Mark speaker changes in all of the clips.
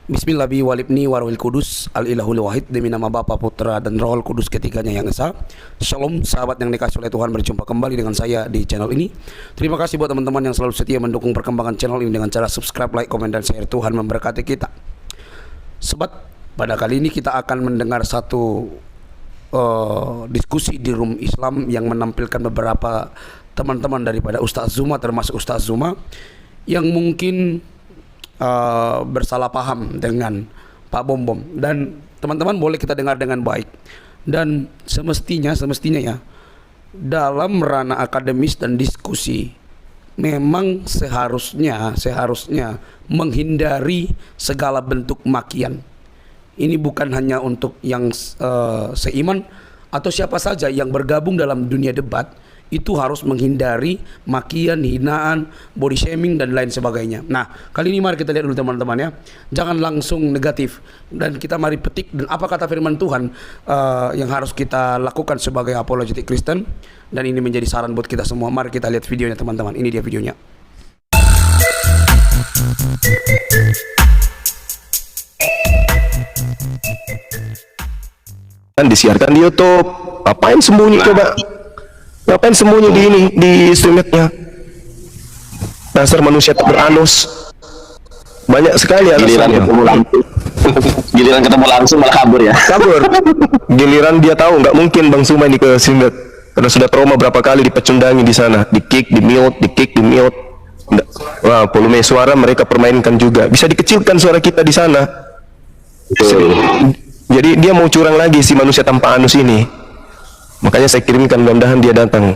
Speaker 1: Bismillah walibni warwil kudus al-ilahul wahid, demi nama Bapa, Putra dan Roh Kudus ketiganya yang esa. Shalom sahabat yang dikasihi oleh Tuhan, berjumpa kembali dengan saya di channel ini. Terima kasih buat teman-teman yang selalu setia mendukung perkembangan channel ini dengan cara subscribe, like, komen, dan share. Tuhan memberkati kita. Sobat, pada kali ini kita akan mendengar satu diskusi di room Islam yang menampilkan beberapa teman-teman daripada Ustaz Zuma, termasuk Ustaz Zuma yang mungkin bersalah paham dengan Pak Bom Bom, dan teman-teman boleh kita dengar dengan baik. Dan semestinya ya, dalam ranah akademis dan diskusi memang seharusnya menghindari segala bentuk makian. Ini bukan hanya untuk yang seiman atau siapa saja yang bergabung dalam dunia debat. Itu harus menghindari makian, hinaan, body shaming, dan lain sebagainya. Nah, kali ini mari kita lihat dulu teman-teman ya. Jangan langsung negatif, dan kita mari petik dan apa kata firman Tuhan yang harus kita lakukan sebagai apologetik Kristen. Dan ini menjadi saran buat kita semua. Mari kita lihat videonya teman-teman. Ini dia videonya.
Speaker 2: Kan disiarkan di YouTube. Apain sembunyi coba? Ngapain sembunyi di ini, di streamnya? Dasar manusia tak beranus. Banyak sekali alasannya.
Speaker 3: Giliran ketemu langsung malah kabur ya.
Speaker 2: Kabur. Giliran dia tahu nggak mungkin Bang Suma ini ke streamnya, karena sudah trauma berapa kali dipecundangi di sana, di kick, di mute. Wah, volume suara mereka permainkan juga. Bisa dikecilkan suara kita di sana. Jadi dia mau curang lagi si manusia tanpa anus ini. Makanya saya kirimkan, mudah-mudahan dia datang.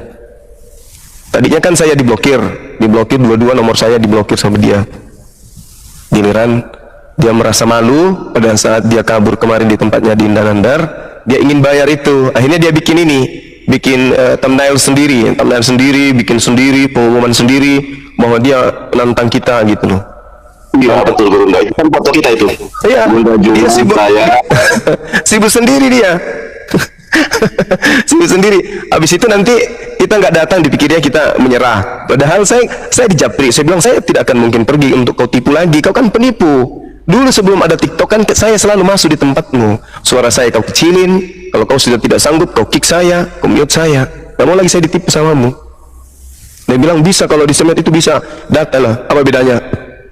Speaker 2: Tadinya kan saya diblokir dua-dua nomor saya diblokir sama dia. Giliran dia merasa malu pada saat dia kabur kemarin di tempatnya di Indanandar, dia ingin bayar itu. Akhirnya dia bikin thumbnail sendiri, bikin sendiri, pengumuman sendiri bahwa dia menantang kita gitu loh.
Speaker 3: Iya betul Bunda, itu kan foto kita itu.
Speaker 2: Iya, dia sibuk sibuk sendiri dia. Sibuk sendiri. Habis itu nanti kita nggak datang, dipikirnya kita menyerah. Padahal saya dijapri. Saya bilang saya tidak akan mungkin pergi untuk kau tipu lagi. Kau kan penipu. Dulu sebelum ada TikTok kan saya selalu masuk di tempatmu. Suara saya kau kecilin. Kalau kau sudah tidak sanggup, kau kick saya, kau mute saya. Gak mau lagi saya ditipu samamu. Dia bilang bisa, kalau di semet itu bisa. Datalah, apa bedanya?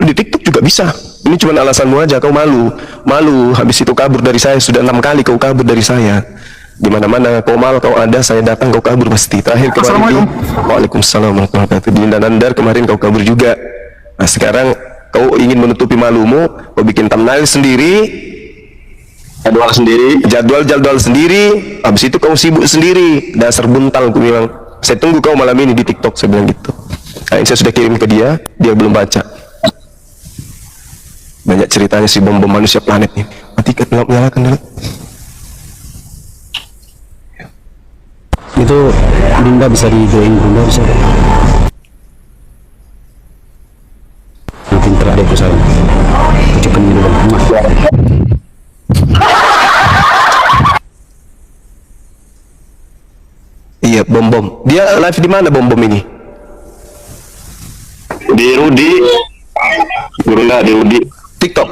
Speaker 2: Di TikTok juga bisa. Ini cuma alasanmu aja. Kau malu. Habis itu kabur dari saya. Sudah 6 kali kau kabur dari saya. Di mana-mana kau ada, saya datang kau kabur pasti. Terakhir kemarin Waalaikumsalam warahmatullahi wabarakatuh. Di Indanandar kemarin kau kabur juga. Nah sekarang kau ingin menutupi malumu, kau bikin thumbnail sendiri, jadwal sendiri. Habis itu kau sibuk sendiri. Dasar buntal, aku bilang. Saya tunggu kau malam ini di TikTok, saya bilang gitu. Nah, saya sudah kirim ke dia belum baca. Banyak ceritanya si bom manusia planet ini. Matikan, nyalakan dulu.
Speaker 4: Itu Bunda bisa di-join, Bunda bisa makin terakhir ke saya kucupkan di dalam rumah.
Speaker 2: Iya, bom dia live di mana bom ini?
Speaker 3: Di Rudi Bunda, di Rudi
Speaker 2: TikTok,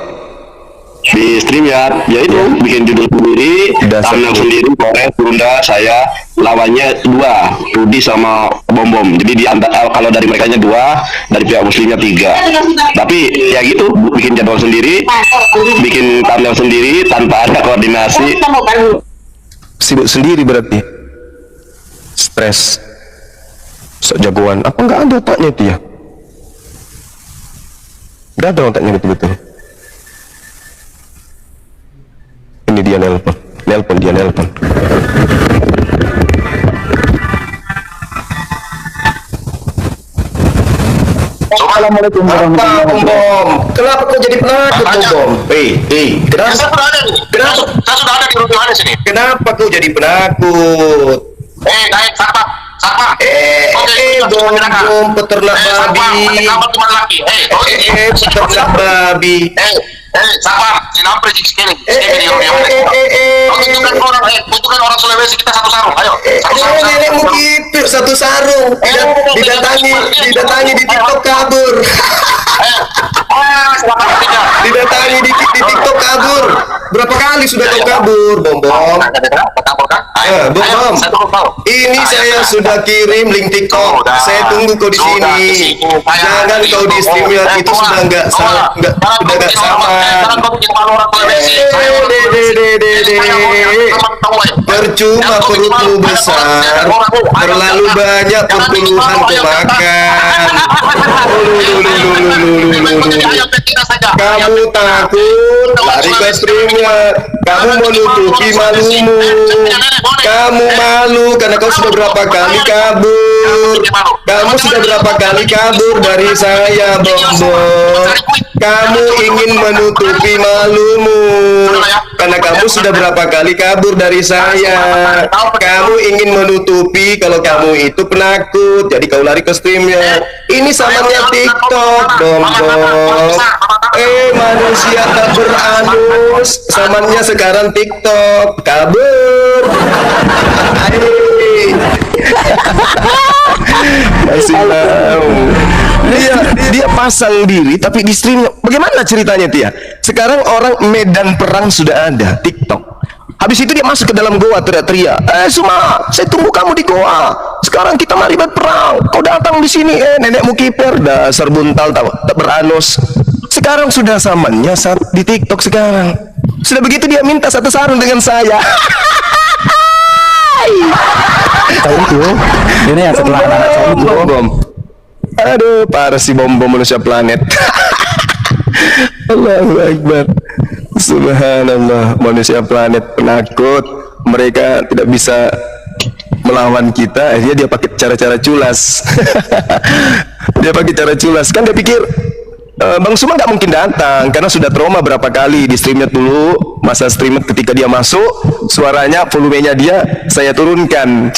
Speaker 3: di StreamYard ya itu bikin judul sendiri, thumbnail sendiri, Polres Bunda, saya lawannya 2, Rudi sama Bom. Jadi kalau dari mereka 2, dari pihak muslimnya 3. Tapi ya gitu, bikin jadwal sendiri, bikin thumbnail sendiri tanpa ada koordinasi.
Speaker 2: Sibuk sendiri berarti. Stres, sok jagoan. Apa nggak ada otaknya itu ya? Nggak ada otaknya betul-betul. Ini dia nelpon.
Speaker 3: Assalamualaikum warahmatullahi wabarakatuh.
Speaker 2: Kenapa kau jadi penakut Bom? Kenapa?
Speaker 3: Saya sudah ada di rumah sini.
Speaker 2: Kenapa kau jadi penakut?
Speaker 3: Sahabat, Satpam.
Speaker 2: Bom peternak babi. Peternak babi.
Speaker 3: Satpam, sinampre di sekali. Butuhkan orang Sulawesi kita satu sarung. Ayo.
Speaker 2: Nenekmu gitu, satu sarung. Didatangi di TikTok kabur. Didatangi di TikTok kabur. Berapa kali sudah kau kabur, Bom? Bom. Ini saya sudah kirim link TikTok. Saya tunggu kau di sini. Jangan kau di StreamYard itu sudah nggak sabar. Percuma perutmu besar, terlalu banyak perpuluhan kau makan. Kamu takut lari ke StreamYard. Kamu menutupi malumu. Kamu malu karena kau sudah berapa kali kabur. Kamu sudah berapa kali kabur dari saya, Bom. Kamu ingin menutupi malumu karena kamu sudah berapa kali kabur dari saya. Kamu ingin menutupi kalau kamu itu penakut, jadi kau lari ke StreamYard. Ini samanya TikTok, Bom. Manusia tak beranus, samanya sekarang TikTok kabur. Masih mau. Dia pasang diri tapi di streamnya. Bagaimana ceritanya Tia? Sekarang orang medan perang sudah ada, TikTok. Habis itu dia masuk ke dalam goa teriak-teriak. Suma, saya tunggu kamu di goa. Sekarang kita mari berperang. Kau datang di sini, nenekmu kiper, dasar buntal tahu, tak beranus. Sekarang sudah zamannya di TikTok sekarang. Sudah begitu dia minta satu sarung dengan saya.
Speaker 4: Itu ini yang setelah anak
Speaker 2: Bom. Aduh, parah si Bom manusia planet. Allahu Akbar. Subhanallah, manusia planet penakut. Mereka tidak bisa melawan kita. Akhirnya dia pakai cara-cara culas. Dia pakai cara culas. Kan dia pikir Bang Suma nggak mungkin datang karena sudah trauma berapa kali di StreamYard dulu. Masa StreamYard ketika dia masuk, suaranya volumenya dia saya turunkan.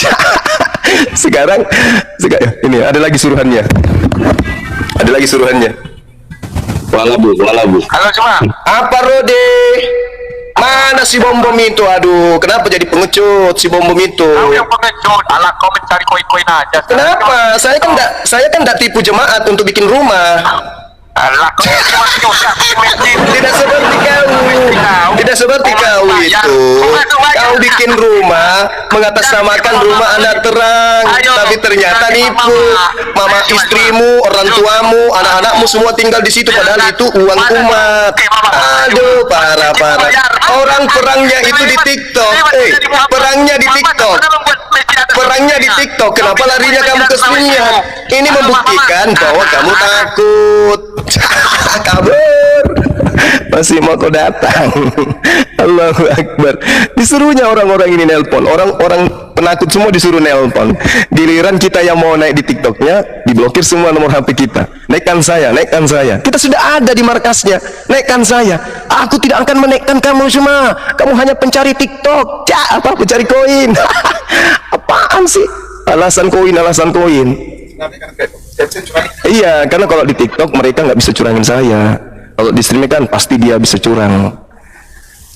Speaker 2: sekarang ini ada lagi suruhannya. Ada lagi suruhannya.
Speaker 3: Walabu.
Speaker 2: Halo Suma. Apa Rode? Mana si Bom itu? Aduh, kenapa jadi pengecut si Bom itu?
Speaker 3: Kau yang pengecut, alah kau mencari koin-koin aja.
Speaker 2: Kenapa? Saya kan nggak tipu jemaat untuk bikin rumah.
Speaker 3: Alah,
Speaker 2: Tidak seperti kau itu. Kau bikin rumah mengatasnamakan rumah anak terang, tapi ternyata nipu. Mama istrimu, orang tuamu, anak-anakmu semua tinggal di situ padahal itu uang umat. Aduh, parah. Orang perangnya itu di TikTok. Perangnya di TikTok. Kenapa larinya kamu ke StreamYard? Ini membuktikan bahwa kamu takut. Kabur. Masih mau kau datang. Allahu Akbar. Disuruhnya orang-orang ini nelpon. Orang-orang penakut semua disuruh nelpon. Giliran kita yang mau naik di TikToknya, diblokir semua nomor HP kita. Naikkan saya. Kita sudah ada di markasnya. Naikkan saya. Aku tidak akan menaikkan kamu semua. Kamu hanya pencari TikTok. Pencari koin. Apaan sih? Alasan koin. Iya, karena kalau di TikTok mereka nggak bisa curangin saya. Kalau di streaming kan pasti dia bisa curang.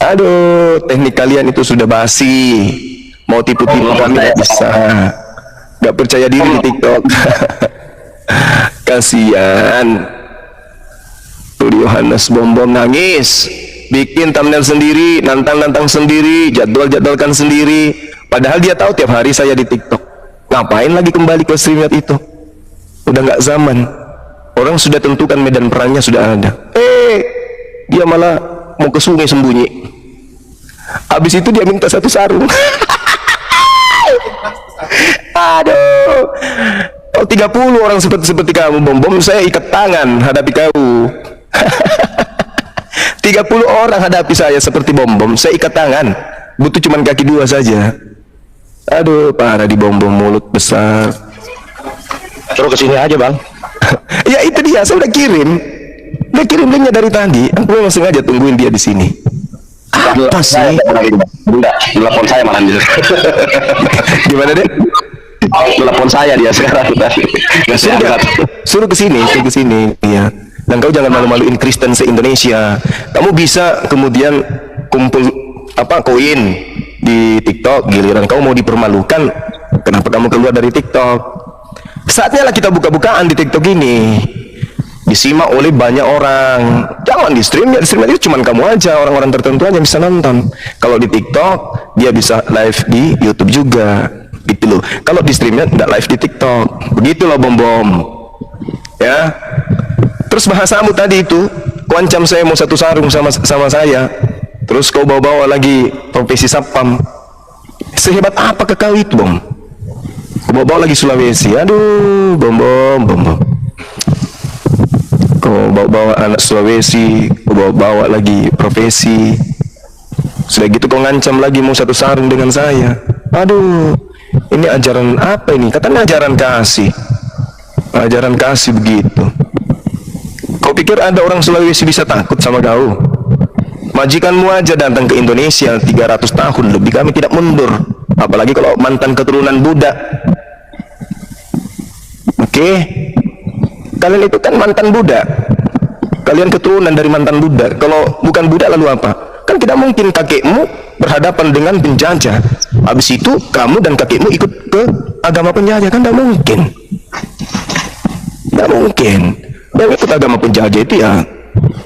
Speaker 2: Aduh, teknik kalian itu sudah basi. Mau tipu-tipu kami nggak bisa. Nggak percaya diri di TikTok. Kasihan. Tuh Yohanes Bom nangis. Bikin thumbnail sendiri, nantang sendiri, jadwalkan sendiri. Padahal dia tahu tiap hari saya di TikTok. Ngapain lagi kembali ke StreamYard itu? Udah nggak zaman. Orang sudah tentukan medan perangnya sudah ada. Dia malah mau ke sungai sembunyi. Habis itu dia minta satu sarung. Aduh. Oh, 30 orang seperti kamu, Bom, saya ikat tangan hadapi kau. 30 orang hadapi saya seperti Bom, saya ikat tangan. Butuh cuman kaki dua saja. Aduh, parah di Bom mulut besar.
Speaker 3: Terus kesini aja Bang.
Speaker 2: Ya itu dia, saya udah kirim linknya dari tadi. Aku memang sengaja tungguin dia di sini. Apa sih?
Speaker 3: Bunda, telepon saya malah gitu.
Speaker 2: Gimana deh?
Speaker 3: telepon saya dia sekarang. Nggak saya angkat.
Speaker 2: Suruh ke sini, ya. Dan kau jangan malu-maluin Kristen se-Indonesia. Kamu bisa kemudian kumpul koin di TikTok, giliran kau mau dipermalukan, kenapa kamu keluar dari TikTok? Saatnya lah kita buka-bukaan di TikTok ini. Disimak oleh banyak orang. Jangan di stream itu cuma kamu aja, orang-orang tertentu aja yang bisa nonton. Kalau di TikTok dia bisa live di YouTube juga, gitu loh. Kalau di streamnya nggak live di TikTok, begitu loh bom-bom. Ya. Terus bahasamu tadi itu, kau ancam saya mau satu sarung sama saya. Terus kau bawa-bawa lagi profesi sapam. Sehebat apa kau itu, Bom? Kau bawa-bawa lagi Sulawesi. Aduh, bom. Kau bawa-bawa anak Sulawesi, kau bawa-bawa lagi profesi. Sudah gitu kau ngancam lagi mau satu sarung dengan saya. Aduh, ini ajaran apa ini? Katanya ajaran kasih. Ajaran kasih begitu. Kau pikir ada orang Sulawesi bisa takut sama kau? Majikanmu aja datang ke Indonesia 300 tahun lebih, kami tidak mundur. Apalagi kalau mantan keturunan Buddha. Oke? Kalian itu kan mantan Buddha. Kalian keturunan dari mantan Buddha. Kalau bukan Buddha lalu apa? Kan tidak mungkin kakekmu berhadapan dengan penjajah. Habis itu kamu dan kakekmu ikut ke agama penjajah, kan tidak mungkin. Tidak mungkin. Yang ikut agama penjajah itu ya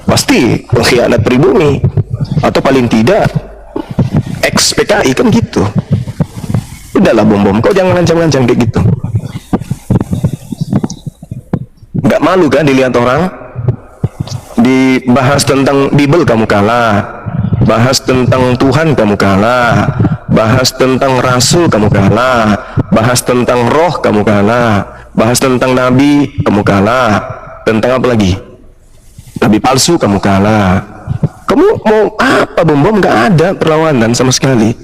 Speaker 2: pasti pengkhianat pribumi, atau paling tidak ex PKI, kan gitu. Udahlah bom-bom, kau jangan ngancam-ngancam kayak gitu. Nggak malu kan dilihat orang? Dibahas tentang Bible kamu kalah, bahas tentang Tuhan kamu kalah, bahas tentang Rasul kamu kalah, bahas tentang Roh kamu kalah, bahas tentang Nabi kamu kalah, tentang apa lagi? Nabi palsu kamu kalah. Kamu mau apa bom-bom? Nggak ada perlawanan sama sekali.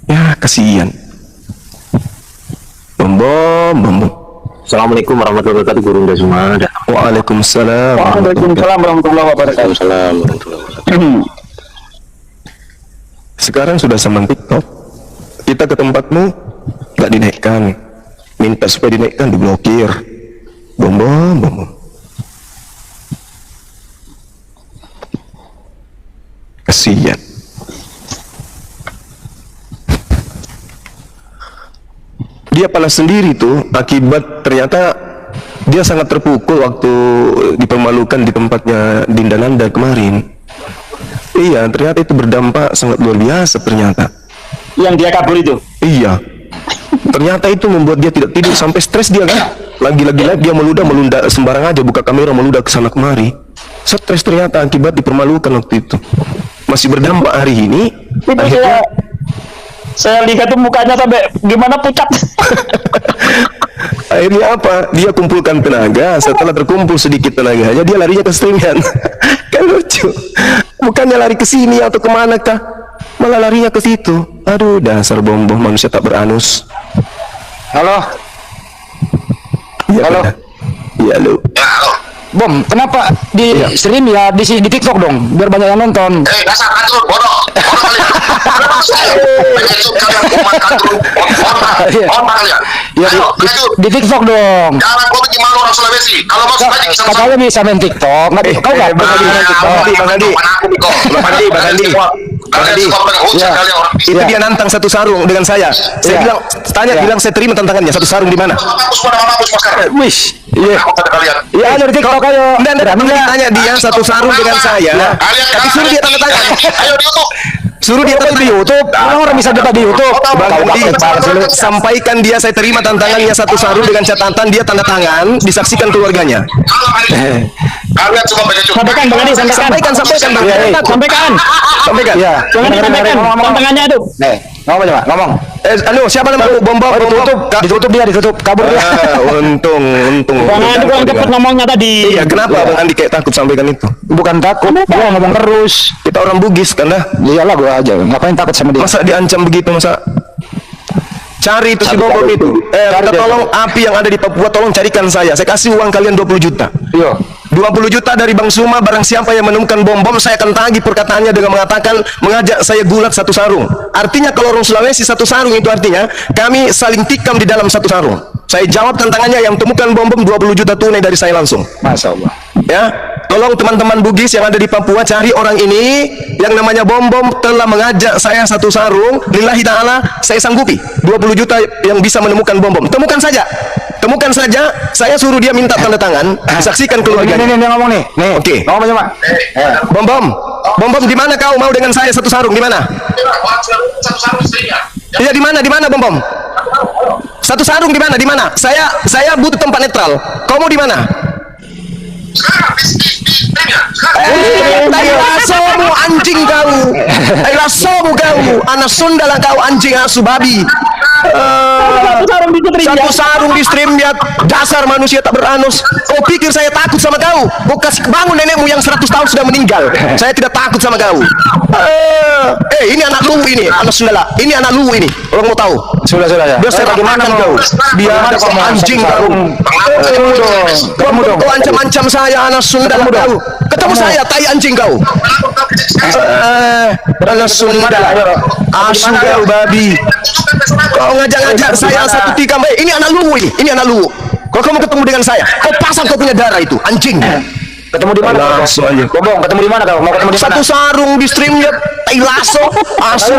Speaker 2: Ya kasihan. Bom-bom.
Speaker 3: Assalamualaikum warahmatullahi wabarakatuh, Guru Unda semua.
Speaker 2: Waalaikumsalam.
Speaker 3: Waalaikumsalam warahmatullahi wabarakatuh.
Speaker 2: Sekarang sudah sama TikTok. Kita ke tempatmu nggak dinaikkan, minta supaya dinaikkan, diblokir. Bom. Kasihan. Dia panas sendiri tuh, akibat ternyata dia sangat terpukul waktu dipermalukan di tempatnya Dinda Nanda kemarin. Iya, ternyata itu berdampak sangat luar biasa ternyata.
Speaker 3: Yang dia kabur itu?
Speaker 2: Iya. Ternyata itu membuat dia tidak tidur, sampai stres dia kan. Lagi-lagi live dia melunda sembarang aja, buka kamera meludah ke sana kemari. Stres ternyata akibat dipermalukan waktu itu. Masih berdampak hari ini. Akhirnya
Speaker 3: saya lihat tuh mukanya sampai gimana, pucat.
Speaker 2: akhirnya apa? Dia kumpulkan tenaga. Setelah terkumpul sedikit tenaganya, dia larinya ke streamingan. Kan lucu. Bukannya lari ke sini atau kemana kah? Malah larinya ke situ. Aduh, dasar bom-bom manusia tak beranus.
Speaker 3: Halo.
Speaker 2: Ya,
Speaker 3: Halo.
Speaker 2: Iya lu.
Speaker 5: Bom, kenapa di stream ya di TikTok dong, biar banyak yang nonton.
Speaker 6: Dasar kacau, bodoh.
Speaker 5: Ya di TikTok dong.
Speaker 6: Jangan kau bikin malu orang Sulawesi. Kalau mau Sulawesi bisa
Speaker 5: Katanya bisa main TikTok. Kau nggak bisa main TikTok.
Speaker 2: Bang Andi. Itu dia nantang satu sarung dengan saya. Saya bilang, bilang saya terima tantangannya. Satu sarung di mana?
Speaker 5: Wish. Iya.
Speaker 6: Kalian.
Speaker 5: Ya ada di TikTok ayo.
Speaker 2: Dan tanya dia satu sarung dengan saya. Tapi suruh dia tanda tangan.
Speaker 6: Ayo di YouTube.
Speaker 2: Suruh dia tanda
Speaker 5: Di YouTube. Orang bisa dapat di YouTube.
Speaker 2: Bang Andi, sampaikan dia saya terima tantangannya satu sarung dengan catatan dia tanda tangan, disaksikan keluarganya.
Speaker 6: Kalian cuma baca YouTube.
Speaker 5: Sampaikan Bang Andi, sampaikan.
Speaker 2: Sampaikan.
Speaker 5: Ya. Sampaikan tantangannya itu. Ngomong.
Speaker 2: Siapa nama bom
Speaker 5: Ditutup kabur dia.
Speaker 2: Untung.
Speaker 5: Bang Andi kurang cepat ngomongnya tadi.
Speaker 2: Iya, kenapa Bang Andi kayak takut sampaikan itu?
Speaker 5: Bukan takut, gua ngomong terus.
Speaker 2: Kita orang Bugis kan dah.
Speaker 5: Iyalah gua aja, ngapain takut sama dia?
Speaker 2: Masa diancam begitu, masa? Cari itu si bom itu. Minta tolong api yang ada di Papua, tolong carikan saya. Saya kasih uang kalian 20 juta.
Speaker 5: Iya.
Speaker 2: 20 juta dari Bang Suma, barang siapa yang menemukan bom-bom saya akan tagih perkataannya dengan mengatakan mengajak saya gulat satu sarung. Artinya kalau orang Sulawesi satu sarung itu artinya kami saling tikam di dalam satu sarung. Saya jawab tantangannya, yang temukan bom-bom 20 juta tunai dari saya langsung.
Speaker 5: Masya Allah.
Speaker 2: Ya, tolong teman-teman Bugis yang ada di Papua cari orang ini yang namanya bom-bom telah mengajak saya satu sarung. Lillahi ta'ala saya sanggupi 20 juta yang bisa menemukan bom-bom. Temukan saja. Temukan saja, saya suruh dia minta tanda tangan, disaksikan keluarganya.
Speaker 5: Nih, dia ngomong nih. Nih.
Speaker 2: Oke.
Speaker 5: Ngomong coba.
Speaker 2: Bom-bom. Bom-bom di mana kau mau dengan saya satu sarung? Di mana?
Speaker 6: Satu sarung istrinya.
Speaker 2: Iya, di mana? Di mana bom-bom? Satu sarung di mana? Di mana? Saya butuh tempat netral. Kau mau di mana?
Speaker 6: Sekarang di istrinya.
Speaker 2: Tai rasomu anjing kau. Tai rasomu kau. Anak Sunda lah kau anjing asu babi. Satu sarung di streamnya. Dasar manusia tak beranus. Kau pikir saya takut sama kau? Kau kasih bangun nenekmu yang 100 tahun sudah meninggal. Saya tidak takut sama kau. Ini anak lu ini, anak Sunda lah. Ini anak lu ini. Orang mau tahu?
Speaker 5: Sudah ya.
Speaker 2: Biar saya bagaimana kau? Biar kau anjing kau. Ketemu dong. Kau ancam-ancam saya anak Sunda lah kau. Ketemu saya tai anjing kau. Anak Sunda. Asu kau babi. Kau ngajak-ngajak saya satu tikam. Ini anak lu ini. Ini anak lu. Kalau kamu ketemu dengan saya, kau pasang kau punya darah itu anjing.
Speaker 5: Ketemu di mana? Bom, ketemu di mana kau? Mau ketemu di mana?
Speaker 2: Satu sarung di streamnya. Tai lasso. Asu.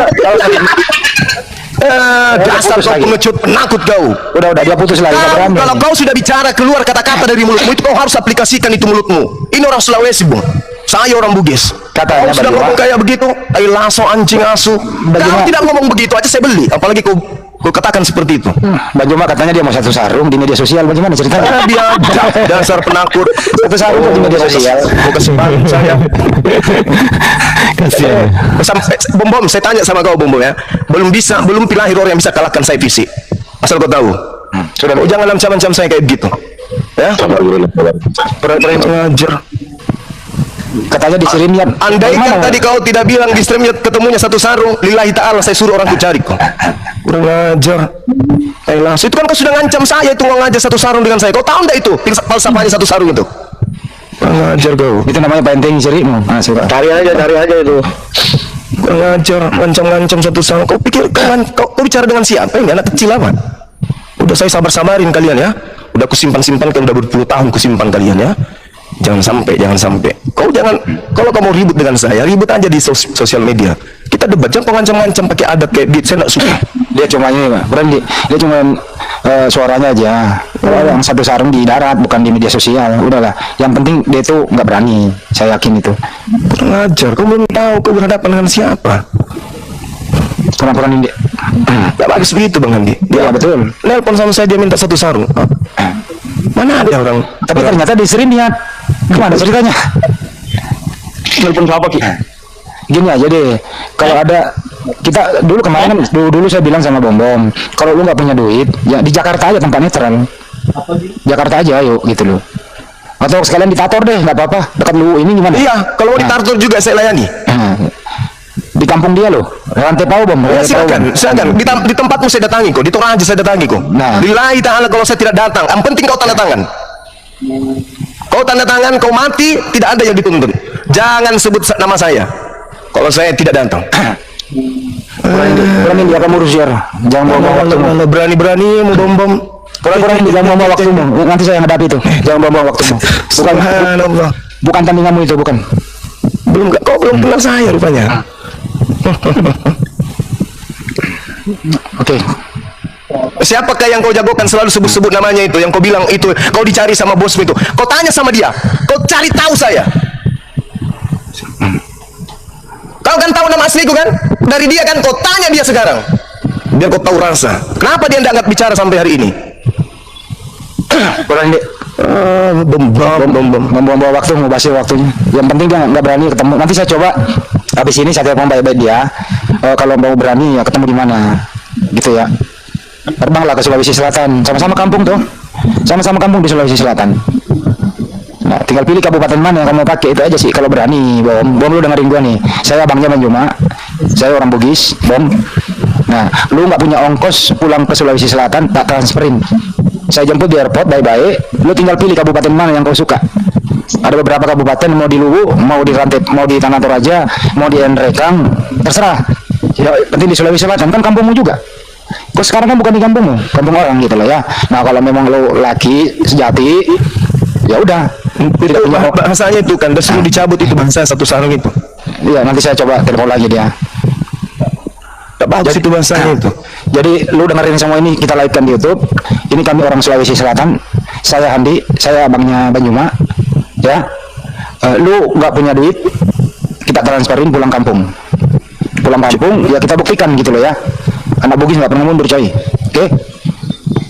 Speaker 2: Dasar kau pengecut penakut kau.
Speaker 5: Udah dia putus lagi.
Speaker 2: Kalau kau sudah bicara keluar kata-kata dari mulutmu itu, kau harus aplikasikan itu mulutmu. Ini orang Sulawesi, Bung. Saya orang Bugis.
Speaker 5: Katanya
Speaker 2: kau sudah ngomong kayak begitu, tai lasso anjing asu. Kau tidak ngomong begitu aja saya beli. Apalagi kau katakan seperti itu.
Speaker 5: Bang Juma katanya dia mau satu sarung di media sosial. Bagaimana ceritanya?
Speaker 2: Dia dasar penakut.
Speaker 5: Satu sarung di media sosial.
Speaker 2: Kau kasih bangun saya. Bom, saya tanya sama kau Bom ya. Belum lahir orang yang bisa kalahkan saya fisik. Asal kau tahu. Kau jangan ancam-ancam saya kayak gitu. Ya. Pengajar.
Speaker 5: Katanya di streamnya.
Speaker 2: Andaikan tadi kau tidak bilang di streamnya ketemunya satu sarung, lillahi ta'ala saya suruh orang cari kau. Kurang ajar. Itu kan kau sudah ngancam saya itu, mau ngajak satu sarung dengan saya. Kau tahu enggak itu falsafahnya satu sarung itu? Kurang ajar kau.
Speaker 5: Itu namanya penting cerimu.
Speaker 2: Cari aja itu. Kurang ajar, ngancam-ngancam satu sarung. Kau pikir kau bicara dengan siapa? Ini anak kecil apa? Udah saya sabar-sabarin kalian ya. Udah kusimpan-simpan, udah berpuluh tahun kusimpan kalian ya. Jangan sampai. Kau jangan, kalau kamu ribut dengan saya, ribut aja di sosial media. Kita debat, jangan ngancam-ngancam pakai adat kayak beat. Saya nggak suka.
Speaker 5: Dia cuma ini, Pak. Dia cuma suaranya aja. Yang satu sarung di darat, bukan di media sosial. Udahlah. Yang penting dia tuh nggak berani. Saya yakin itu.
Speaker 2: Kurang ajar. Kau belum tahu kau berhadapan dengan siapa.
Speaker 5: Kurang ini.
Speaker 2: Gak bagus begitu Bang Andi.
Speaker 5: Ya betul.
Speaker 2: Nelpon sama saya, dia minta satu sarung. Mana ada orang?
Speaker 5: Tapi ternyata di streamnya. Gimana ceritanya?
Speaker 2: Nelpon siapa Ki?
Speaker 5: Gini aja deh, kalau ada kita dulu kemarin kan dulu saya bilang sama Bom, kalau lu nggak punya duit ya di Jakarta aja tempat netral. Jakarta aja ayo gitu loh. Atau sekalian ditator deh, nggak apa-apa, dekat lu ini gimana?
Speaker 2: Iya, kalau mau ditartur juga saya layani.
Speaker 5: Di kampung dia loh, rantai Pau Bom.
Speaker 2: Ya, silakan. Di tempatmu saya datangi kok, di Toraja saya datangi kok.
Speaker 5: Nah.
Speaker 2: Lillahi ta'ala kalau saya tidak datang, yang penting kau tanda tangan. Kau tanda tangan, kau mati, tidak ada yang dituntut. Jangan sebut nama saya kalau saya tidak datang.
Speaker 5: Berani dia kamu urus ya. Jangan bawa waktumu.
Speaker 2: Berani mau bom.
Speaker 5: Kurang jangan bawa waktumu. Nanti saya hadapi itu. Jangan bawa waktumu. Bukan tandinganmu itu, bukan.
Speaker 2: Kau belum kenal saya rupanya.
Speaker 5: Oke.
Speaker 2: Siapakah yang kau jagokan selalu sebut-sebut namanya itu, yang kau bilang itu, kau dicari sama bosmu itu. Kau tanya sama dia, kau cari tahu saya. Kau kan tahu nama asliku kan? Dari dia kan, kau tanya dia sekarang. Biar kau tahu rasa. Kenapa dia tidak angkat bicara sampai hari ini?
Speaker 5: Berani membuang waktu, mau basi waktunya. Yang penting dia nggak berani ketemu. Nanti saya coba habis ini saya telepon baik-baik dia. Kalau mau berani ya ketemu di mana, gitu ya. Terbanglah ke Sulawesi Selatan. Sama-sama kampung tuh. Sama-sama kampung di Sulawesi Selatan. Nah, tinggal pilih kabupaten mana yang kamu pakai, itu aja sih kalau berani. Bom lu dengerin gua nih. Saya abangnya Bang Juma. Saya orang Bugis, Bom. Nah, lu nggak punya ongkos pulang ke Sulawesi Selatan, tak transferin. Saya jemput di airport baik-baik. Lu tinggal pilih kabupaten mana yang kau suka. Ada beberapa kabupaten, mau di Luwu, mau di Rantai, mau di Tanah Toraja, mau di Nrekang, terserah. Ya, penting di Sulawesi Selatan kan kampungmu juga. Kau sekarang kan bukan di kampungmu, kampung orang gitu loh ya. Nah, kalau memang lu laki sejati, ya udah.
Speaker 2: Itu bahasanya itu kan, suruh dicabut itu bahasa satu sarung itu.
Speaker 5: Iya, nanti saya coba telepon lagi dia.
Speaker 2: Tak bagus itu bahasanya itu.
Speaker 5: Jadi lu dengerin semua ini, kita live-kan di YouTube. Ini kami orang Sulawesi Selatan. Saya Handi, saya abangnya Banyuma. Ya, lu nggak punya duit, kita transferin pulang kampung. Pulang kampung, ya kita buktikan gitu loh ya. Anak Bugis nggak pernah mundur coy. Oke?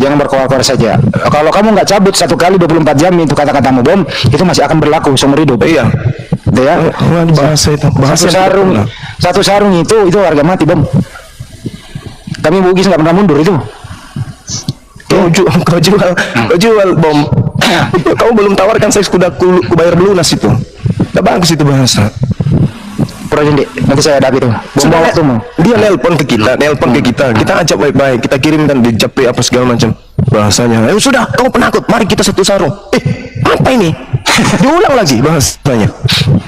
Speaker 5: Jangan berkoar-koar saja. Kalau kamu nggak cabut 1 kali 24 jam itu kata-katamu bom, itu masih akan berlaku seumur hidup.
Speaker 2: Iya.
Speaker 5: Gitu ya.
Speaker 2: Bahasa itu. Bahasa
Speaker 5: Satu sarung itu harga mati bom. Kami Bugis nggak pernah mundur itu.
Speaker 2: Kau jual bom. Kau belum tawarkan, saya sudah bayar lunas itu. Tak bagus itu bahasa.
Speaker 5: Projendi, nanti saya hadapi tuh. Bom waktumu.
Speaker 2: Dia nelpon ke kita, kita ajak baik-baik, kita kirimkan di Japri apa segala macam bahasanya. Sudah, kau penakut, mari kita satu sarung. Apa ini? Diulang lagi bahasanya.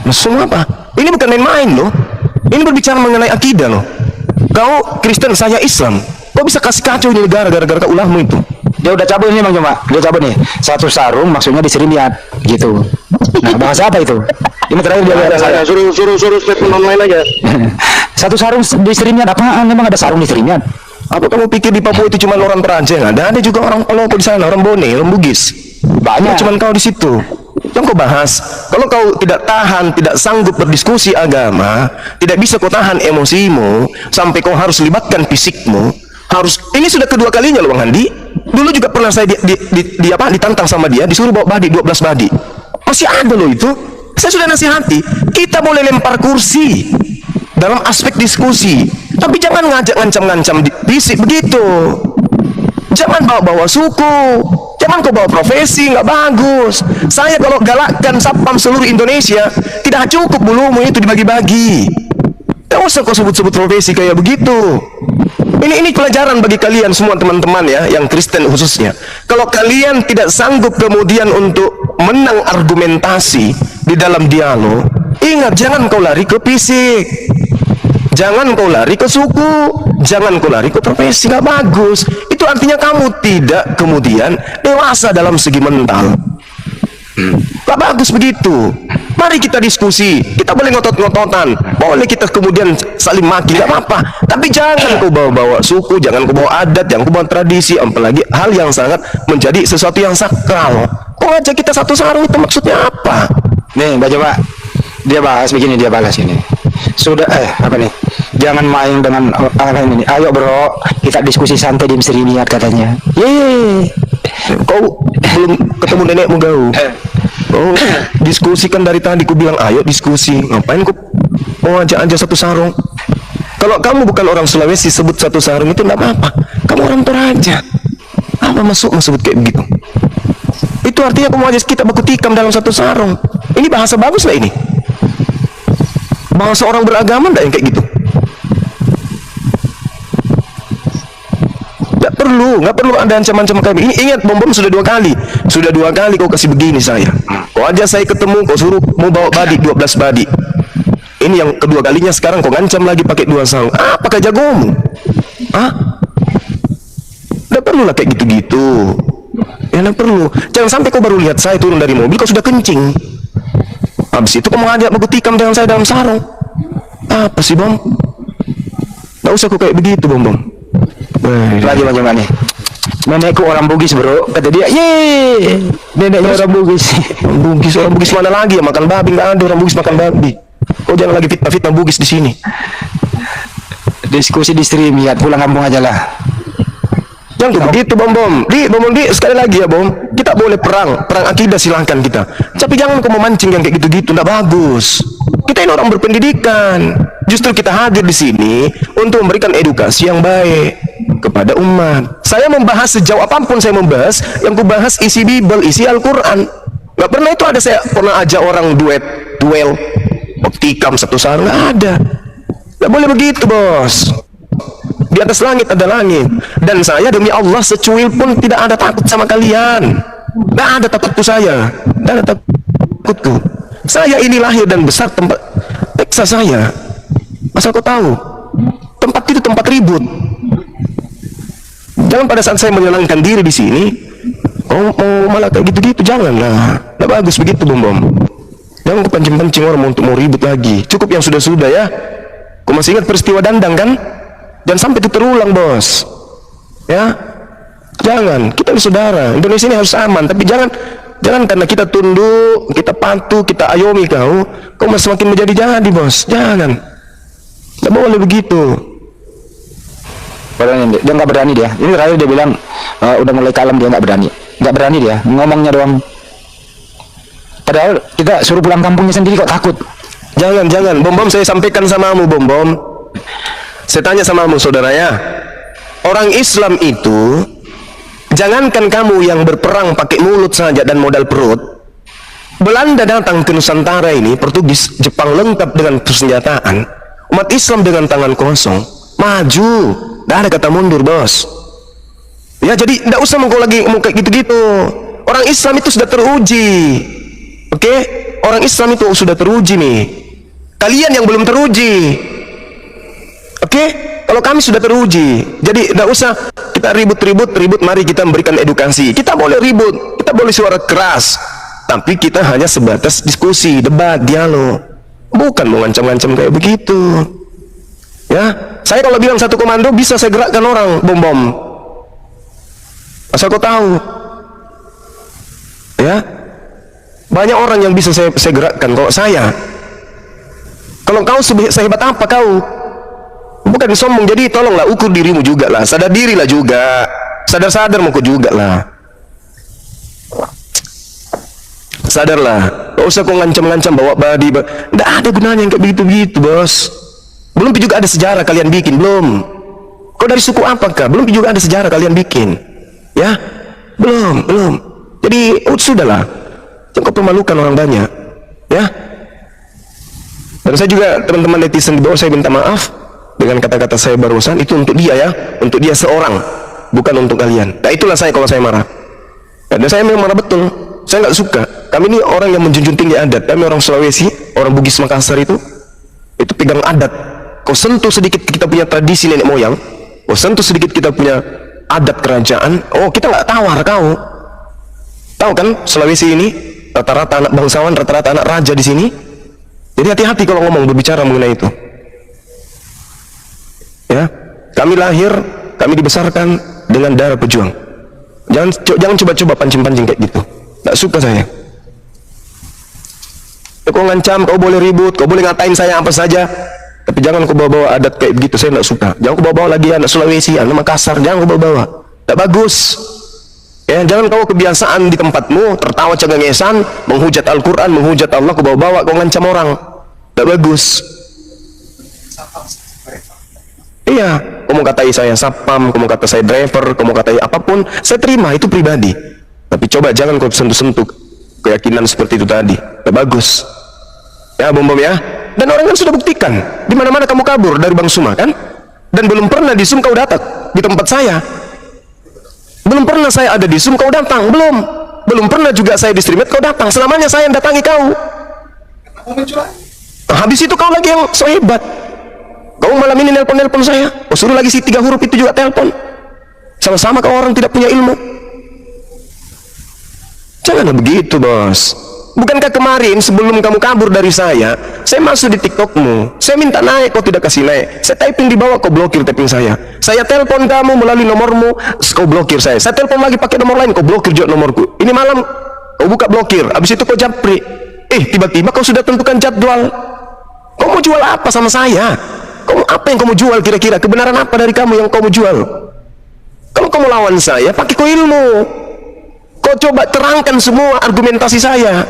Speaker 2: Semua apa? Ini bukan main-main loh. Ini berbicara mengenai akidah loh. Kau Kristen, saya Islam. Kau bisa kasih kacau di negara gara-gara ulahmu itu.
Speaker 5: Dia udah cabut nih Bang Juma, dia cabut nih. Satu sarung maksudnya diserimiat gitu. Nah, bahasa apa itu? Ini terakhir dia ada saya.
Speaker 3: Suruh statement online aja.
Speaker 5: Satu sarung diserimiat apaan? Memang ada sarung diserimiat?
Speaker 2: Apa kamu pikir di Papua itu cuma orang Toraja? Ada juga orang Palopo di sana, orang Bone, orang Bugis. Banyak. Cuma kau di situ. Yang kau bahas, kalau kau tidak tahan, tidak sanggup berdiskusi agama, tidak bisa kau tahan emosimu, sampai kau harus libatkan fisikmu, ini sudah kedua kalinya loh Bang Handi. Dulu juga pernah saya ditantang sama dia, disuruh bawa badi 12 badi. Masih ada loh itu. Saya sudah nasihati, kita boleh lempar kursi dalam aspek diskusi, tapi jangan ngajak ngancam-ngancam fisik begitu. Jangan bawa-bawa suku, jangan kau bawa profesi, nggak bagus. Saya kalau galakkan sapam seluruh Indonesia, tidak cukup bulumu itu dibagi-bagi. Tidak usah kau sebut-sebut profesi kayak begitu. Ini pelajaran bagi kalian semua teman-teman ya, yang Kristen khususnya. Kalau kalian tidak sanggup kemudian untuk menang argumentasi di dalam dialog, ingat, jangan kau lari ke fisik, jangan kau lari ke suku, jangan kau lari ke profesi, nggak bagus. Itu artinya kamu tidak kemudian dewasa dalam segi mental. Gak bagus begitu. Mari kita diskusi, kita boleh ngotot-ngototan, boleh kita kemudian saling maki, gak apa-apa, tapi jangan kau bawa-bawa suku, jangan kau bawa adat, jangan kau bawa tradisi, apalagi hal yang sangat menjadi sesuatu yang sakral. Kau ngajak kita satu sarung itu maksudnya apa?
Speaker 5: Nih baca Pak, dia bahas begini, dia balas ini. Sudah apa nih? Jangan main dengan apa ini. Ayo bro, kita diskusi santai di Mesir niat katanya.
Speaker 2: Kau belum ketemu nenekmu Gau? Oh, diskusikan dari tadi. Ku bilang ayo diskusi. Ngapain ku mau ajak satu sarung? Kalau kamu bukan orang Sulawesi, sebut satu sarung itu enggak apa-apa. Kamu orang Toraja. Apa masuk sebut kayak begitu? Itu artinya kamu ajak kita baku tikam dalam satu sarung. Ini bahasa bagus lah ini. Bahasa orang beragama enggak yang kayak gitu? Nggak perlu ada ancaman-ancaman kami. Ini ingat, bom sudah 2 kali. Sudah 2 kali kau kasih begini saya. Kau aja saya ketemu, kau suruh mau bawa badi 12 badi. Ini yang kedua kalinya, sekarang kau ngancam lagi pakai 2 sarung. Apakah jagomu? Nggak perlu lah kayak gitu-gitu. Ya nggak perlu. Jangan sampai kau baru lihat saya turun dari mobil, kau sudah kencing. Habis itu kau mau ngajak baku tikam dengan saya dalam sarung. Apa sih bom? Nggak usah kau kayak begitu bom.
Speaker 5: Lagi macam nih. Nenekku orang Bugis bro, kata dia. Neneknya orang Bugis.
Speaker 2: Orang Bugis mana lagi ya makan babi? Nggak ada orang Bugis makan babi. Kau jangan lagi fitnah Bugis di sini.
Speaker 5: Diskusi di stream ya, pulang kampung aja lah.
Speaker 2: Jangan begitu bom. Di sekali lagi ya bom. Kita boleh perang akidah silahkan kita. Tapi jangan kau memancing yang kayak gitu-gitu, nggak bagus. Kita ini orang berpendidikan. Justru kita hadir di sini untuk memberikan edukasi yang baik kepada umat. Saya membahas sejauh apapun saya membahas, yang kubahas isi Bible, isi Al-Quran. Gak pernah itu ada saya pernah ajak orang duel, tikam satu sarung, nggak ada. Gak boleh begitu bos. Di Di atas langit ada langit. Dan saya demi Allah secuil pun tidak ada takut sama kalian. Tidak ada takutku saya. Tidak ada takutku. Saya ini lahir dan besar tempat teksa saya. Asal kau tahu, tempat itu tempat ribut. Jangan pada saat saya menyenangkan diri di sini, kau mau malah kayak gitu-gitu. Janganlah. Tidak bagus begitu, Bom. Jangan kepancing-pancing orang untuk mau ribut lagi. Cukup yang sudah-sudah ya. Kau masih ingat peristiwa Dandang kan? Jangan sampai itu terulang, bos. Ya, jangan. Kita ini saudara. Indonesia ini harus aman. Tapi jangan karena kita tunduk, kita patuh, kita ayomi kau masih semakin menjadi-jadi, bos. Jangan. Tidak boleh begitu.
Speaker 5: Padahal dia nggak berani dia. Ini terakhir dia bilang udah mulai kalem, dia nggak berani dia ngomongnya doang. Padahal kita suruh pulang kampungnya sendiri kok takut.
Speaker 2: Jangan. Bom, saya sampaikan samamu, Bom. Saya tanya samamu, saudara ya. Orang Islam itu, jangankan kamu yang berperang pakai mulut saja dan modal perut. Belanda datang ke Nusantara ini, Portugis, Jepang lengkap dengan persenjataan. Umat Islam dengan tangan kosong, maju. Tidak ada kata mundur, bos. Ya, jadi tidak usah mau lagi mau kayak gitu-gitu. Orang Islam itu sudah teruji. Oke? Orang Islam itu sudah teruji nih. Kalian yang belum teruji. Oke? Kalau kami sudah teruji. Jadi tidak usah kita ribut. Mari kita memberikan edukasi. Kita boleh ribut, kita boleh suara keras, tapi kita hanya sebatas diskusi, debat, dialog. Bukan mau ngancam-ngancam kayak begitu. Ya, saya kalau bilang satu komando bisa saya gerakkan orang, Bom. Asal kau tahu. Ya, banyak orang yang bisa saya gerakkan. Kalau kau sehebat apa kau? Bukan sombong. Jadi tolonglah ukur dirimu juga lah. Sadar dirilah juga. Sadar mau kau juga lah. Sadarlah. Gak usah kau ngancam-ngancam bawa badi. Tidak ada gunanya yang kayak begitu-begitu, bos. Belum juga ada sejarah kalian bikin, belum. Kau dari suku apakah? Belum juga ada sejarah kalian bikin. Ya? Belum. Jadi, sudahlah. Jangan kau permalukan orang banyak. Ya? Dan saya juga, teman-teman netizen di bawah, saya minta maaf dengan kata-kata saya barusan. Itu untuk dia ya. Untuk dia seorang. Bukan untuk kalian. Nah, itulah saya kalau saya marah. Dan saya memang marah betul. Saya nggak suka. Kami ini orang yang menjunjung tinggi adat. Kami orang Sulawesi, orang Bugis Makassar itu pegang adat. Kau sentuh sedikit kita punya tradisi nenek moyang, kau sentuh sedikit kita punya adat kerajaan, kita nggak tawar kau. Tahu kan Sulawesi ini rata-rata anak bangsawan, rata-rata anak raja di sini. Jadi hati-hati kalau ngomong berbicara mengenai itu. Ya, kami lahir, kami dibesarkan dengan darah pejuang. Jangan coba-coba pancing-pancing kayak gitu. Nggak suka saya. Kau ngancam, kau boleh ribut, kau boleh ngatain saya apa saja, tapi jangan kau bawa-bawa adat kayak begitu. Saya nggak suka. Jangan kau bawa-bawa lagi anak Sulawesi, anak Makassar, jangan kau bawa-bawa. Tidak bagus. Ya, jangan kau kebiasaan di tempatmu tertawa cengengesan, menghujat Al-Quran, menghujat Allah, kau bawa-bawa, kau ngancam orang. Tidak bagus. Iya, kau mau katai saya sapam, kau mau kata saya driver, kau mau katai apapun, saya terima, itu pribadi. Tapi coba jangan kau sentuh-sentuh keyakinan seperti itu tadi. Tidak bagus. Ya, Bom ya. Dan orang kan sudah buktikan. Di mana-mana kamu kabur dari Bang Suma kan? Dan belum pernah di Sum kau datang di tempat saya. Belum pernah saya ada di Sum kau datang, belum pernah juga saya di Streamet kau datang. Selamanya saya yang datangi kau. Habis itu kau lagi yang so hebat. Kau malam ini nelpon saya. Suruh lagi si 3 huruf itu juga telepon. Sama-sama kau orang tidak punya ilmu. Janganlah begitu, bos. Bukankah kemarin sebelum kamu kabur dari saya masuk di TikTokmu, saya minta naik, kau tidak kasih naik. Saya typing di bawah, kau blokir typing saya. Saya telepon kamu melalui nomormu, kau blokir saya. Saya telepon lagi pakai nomor lain, kau blokir juga nomorku. Ini malam kau buka blokir, habis itu kau japri. Tiba-tiba kau sudah tentukan jadwal. Kau mau jual apa sama saya? Apa yang kau mau jual kira-kira? Kebenaran apa dari kamu yang kau mau jual? Kalau kau mau lawan saya, pakai kau ilmu. Kau coba terangkan semua argumentasi saya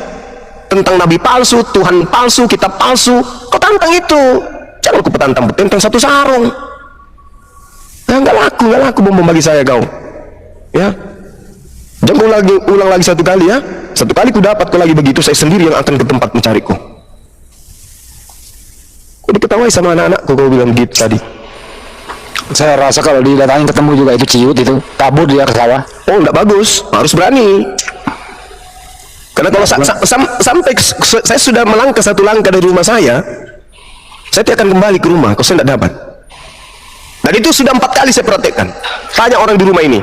Speaker 2: tentang nabi palsu, Tuhan palsu, kitab palsu. Kau tantang itu. Jangan kau petantang satu sarung. Nggak laku Bom bagi saya kau. Ya, jangan ulang lagi satu kali ya. Satu kali ku dapat kau lagi begitu, saya sendiri yang akan ke tempat mencariku. Kau diketawai sama anak-anakku, kau bilang gitu tadi.
Speaker 5: Saya rasa kalau didatangin ketemu juga itu ciut itu, kabur dia ke sawah.
Speaker 2: Oh, enggak bagus, harus berani. Karena kalau sampai saya sudah melangkah satu langkah dari rumah saya tidak akan kembali ke rumah kalau saya tidak dapat. Dan itu sudah 4 kali saya praktekkan. Tanya orang di rumah ini.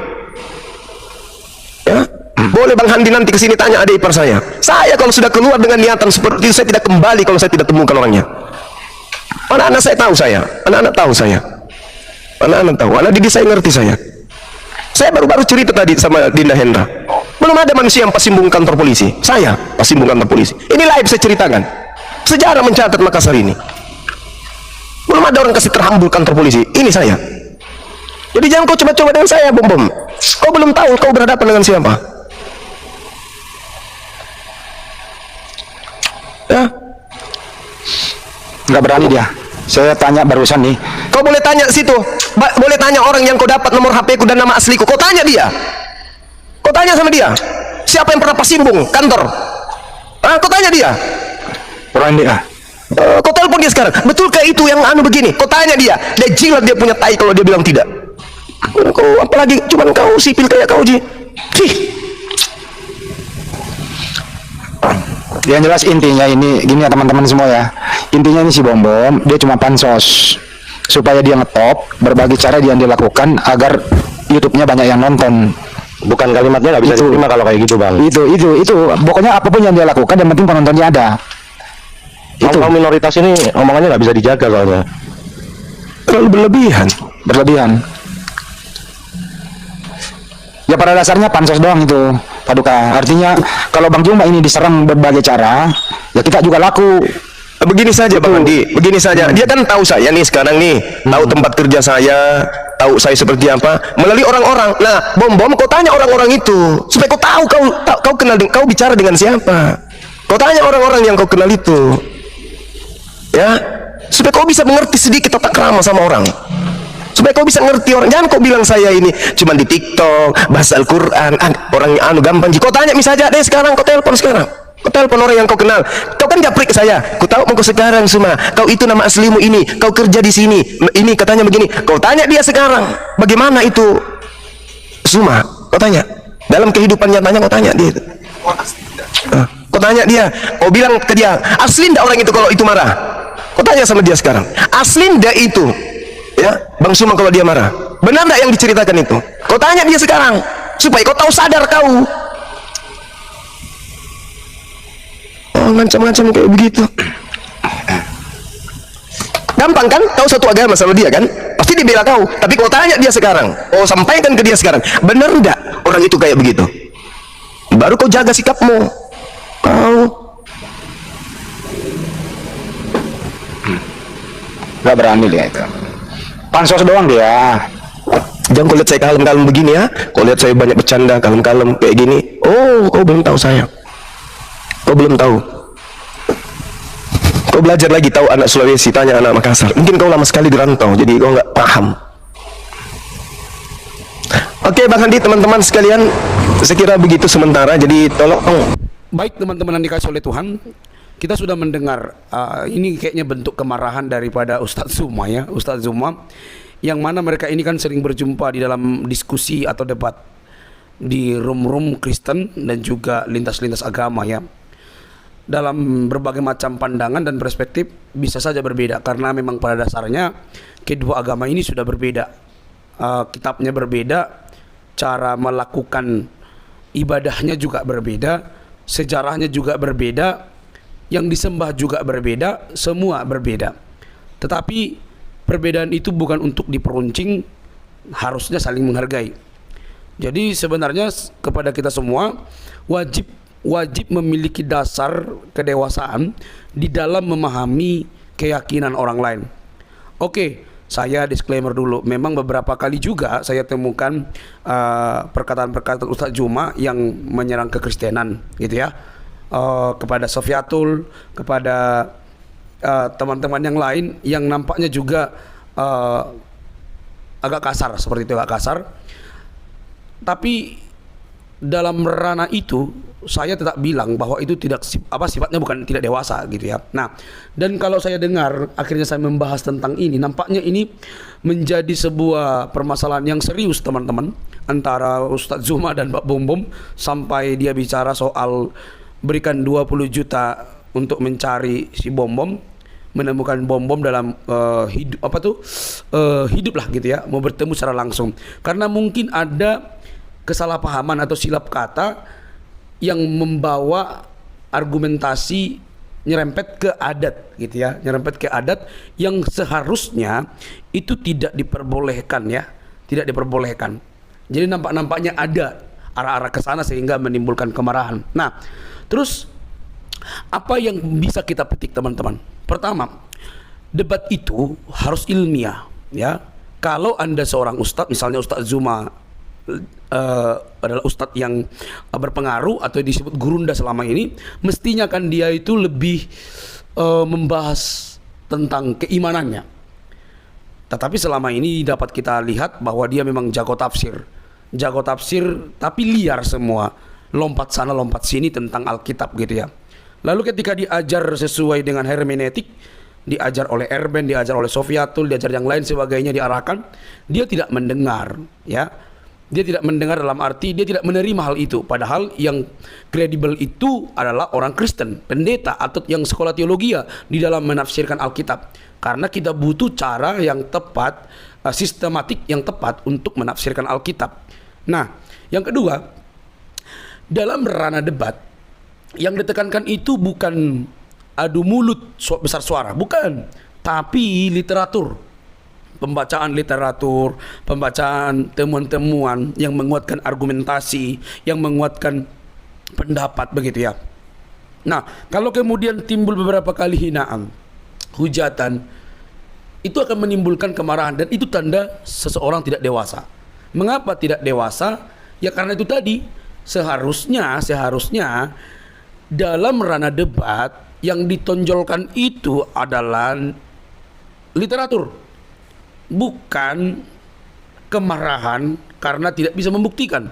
Speaker 2: Ya, boleh Bang Handi nanti ke sini tanya adik ipar saya. Saya kalau sudah keluar dengan niatan seperti itu, saya tidak kembali kalau saya tidak temukan orangnya. Anak-anak saya tahu saya, anak-anak tahu saya. Anak-anak tahu, anak didik saya ngerti saya. Saya baru-baru cerita tadi sama Dinda Hendra. Belum ada manusia yang pasimbung kantor polisi. Saya pasimbung kantor polisi. Ini live saya ceritakan. Sejarah mencatat Makassar ini. Belum ada orang kasih terhambur kantor polisi. Ini saya. Jadi jangan kau coba-coba dengan saya, Bom. Kau belum tahu kau berhadapan dengan siapa. Ya.
Speaker 5: Nggak berani dia. Saya tanya barusan nih.
Speaker 2: Kau boleh tanya situ. Boleh tanya orang yang kau dapat nomor HP ku dan nama asliku. Kau tanya dia. Kau tanya sama dia. Siapa yang pernah pasimbung kantor? Kau tanya dia.
Speaker 5: Orang dia.
Speaker 2: Kau telepon dia sekarang. Betulkah itu yang anu begini? Kau tanya dia. Dia jilat dia punya tai kalau dia bilang tidak. Kau apalagi cuman kau sipil kayak kau Ji.
Speaker 5: Yang jelas intinya ini gini ya teman-teman semua ya. Intinya ini si Bom dia cuma pansos supaya dia ngetop berbagai cara dia lakukan agar YouTube-nya banyak yang nonton.
Speaker 7: Bukan kalimatnya nggak bisa
Speaker 5: Itu.
Speaker 7: diterima kalau kayak gitu Bang.
Speaker 5: Itu pokoknya apapun yang dia lakukan yang penting penontonnya ada. Itu
Speaker 7: Kaum minoritas ini omongannya nggak bisa dijaga soalnya.
Speaker 2: Terlalu
Speaker 5: berlebihan. Ya pada dasarnya pansos doang itu, Paduka. Artinya kalau Bang Juma ini diserang berbagai cara, ya kita juga laku.
Speaker 2: Begini saja Bang Andi, begini saja. Dia kan tahu saya nih sekarang nih, tahu tempat kerja saya, tahu saya seperti apa melalui orang-orang. Nah, Bom, kau tanya orang-orang itu supaya kau tahu kau kenal, kau bicara dengan siapa. Kau tanya orang-orang yang kau kenal itu, ya, supaya kau bisa mengerti sedikit tata krama sama orang. Supaya kau bisa ngerti orang. Jangan kau bilang saya ini cuma di TikTok bahasa Al-Quran, orang yang gampang. Kau tanya misalnya deh sekarang, kau telepon sekarang. Kau telepon orang yang kau kenal. Kau kan japrik ke saya. Kau tahu mau kau sekarang semua. Kau itu nama aslimu ini. Kau kerja di sini. Ini katanya begini. Kau tanya dia sekarang. Bagaimana itu semua? Kau tanya. Dalam kehidupan nyatanya kau tanya dia. Kau tanya dia. Kau bilang ke dia. Asli ndak orang itu kalau itu marah? Kau tanya sama dia sekarang. Asli ndak itu? Ya, Bang Suma kalau dia marah. Benar ndak yang diceritakan itu? Kau tanya dia sekarang. Supaya kau tahu sadar kau. Macam-macam kayak begitu. Gampang kan? Kau satu agama sama dia kan? Pasti dia bela kau. Tapi kau tanya dia sekarang. Kau sampaikan ke dia sekarang. Benar enggak orang itu kayak begitu? Baru kau jaga sikapmu. Kau
Speaker 5: Gak berani dia itu. Pansos doang dia.
Speaker 2: jangan kau lihat saya kalem-kalem begini ya. Kau lihat saya banyak bercanda kalem-kalem kayak gini. Oh, kau belum tahu saya. Kau belum tahu. Kau belajar lagi tahu anak Sulawesi, tanya anak Makassar. Mungkin kau lama sekali di rantau, jadi kau nggak paham. Oke, Bang Handi, teman-teman sekalian, saya kira begitu sementara. Jadi tolong.
Speaker 1: Baik teman-teman yang dikasih oleh Tuhan, kita sudah mendengar ini kayaknya bentuk kemarahan daripada Ustadz Zuma ya, Ustadz Zuma, yang mana mereka ini kan sering berjumpa di dalam diskusi atau debat di room-room Kristen dan juga lintas-lintas agama ya. Dalam berbagai macam pandangan dan perspektif bisa saja berbeda karena memang pada dasarnya kedua agama ini sudah berbeda. Kitabnya berbeda, cara melakukan ibadahnya juga berbeda, sejarahnya juga berbeda, yang disembah juga berbeda, semua berbeda. Tetapi perbedaan itu bukan untuk diperuncing, harusnya saling menghargai. Jadi sebenarnya kepada kita semua wajib memiliki dasar kedewasaan di dalam memahami keyakinan orang lain. Oke, saya disclaimer dulu. Memang beberapa kali juga saya temukan perkataan-perkataan Ustadz Juma yang menyerang kekristenan, gitu ya, kepada Sofiatul, kepada teman-teman yang lain yang nampaknya juga agak kasar, seperti itu, agak kasar. Tapi dalam ranah itu saya tetap bilang bahwa itu sifatnya bukan tidak dewasa gitu ya. Nah, dan kalau saya dengar akhirnya saya membahas tentang ini, nampaknya ini menjadi sebuah permasalahan yang serius teman-teman, antara Ustadz Zuma dan Pak Bom Bom, sampai dia bicara soal berikan 20 juta untuk mencari si Bom Bom, menemukan Bom Bom dalam hidup lah gitu ya, mau bertemu secara langsung. Karena mungkin ada kesalahpahaman atau silap kata yang membawa argumentasi nyerempet ke adat gitu ya, nyerempet ke adat yang seharusnya itu tidak diperbolehkan ya, tidak diperbolehkan. Jadi nampaknya ada arah-arah ke sana sehingga menimbulkan kemarahan. Nah, terus apa yang bisa kita petik teman-teman? Pertama, debat itu harus ilmiah ya. Kalau Anda seorang ustadz, misalnya Ustadz Zuma adalah ustadz yang berpengaruh atau disebut gurunda selama ini, mestinya kan dia itu lebih membahas tentang keimanannya. Tetapi selama ini dapat kita lihat bahwa dia memang jago tafsir tapi liar semua, lompat sana lompat sini tentang Alkitab gitu ya. Lalu ketika diajar sesuai dengan hermeneutik, diajar oleh Erben, diajar oleh Sofiatul, diajar yang lain sebagainya, diarahkan, dia tidak mendengar ya. Dia tidak mendengar dalam arti dia tidak menerima hal itu. Padahal yang kredibel itu adalah orang Kristen, pendeta atau yang sekolah teologi di dalam menafsirkan Alkitab. Karena kita butuh cara yang tepat, sistematik yang tepat untuk menafsirkan Alkitab. Nah, yang kedua, dalam ranah debat yang ditekankan itu bukan adu mulut besar suara, bukan, tapi literatur. Pembacaan literatur, pembacaan temuan-temuan yang menguatkan argumentasi, yang menguatkan pendapat begitu ya. Nah, kalau kemudian timbul beberapa kali hinaan, hujatan, itu akan menimbulkan kemarahan dan itu tanda seseorang tidak dewasa. Mengapa tidak dewasa? Ya karena itu tadi, seharusnya dalam ranah debat yang ditonjolkan itu adalah literatur, bukan kemarahan karena tidak bisa membuktikan.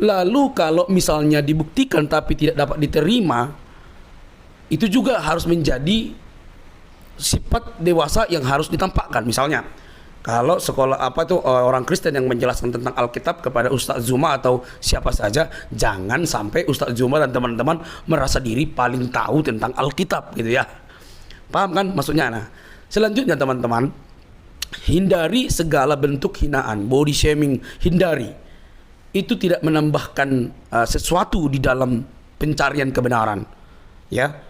Speaker 1: Lalu kalau misalnya dibuktikan tapi tidak dapat diterima, itu juga harus menjadi sifat dewasa yang harus ditampakkan. Misalnya kalau sekolah orang Kristen yang menjelaskan tentang Alkitab kepada Ustadz Zuma atau siapa saja, jangan sampai Ustadz Zuma dan teman-teman merasa diri paling tahu tentang Alkitab gitu ya. Paham kan maksudnya? Nah, selanjutnya teman-teman, hindari segala bentuk hinaan, body shaming, hindari. Itu tidak menambahkan sesuatu di dalam pencarian kebenaran. Ya,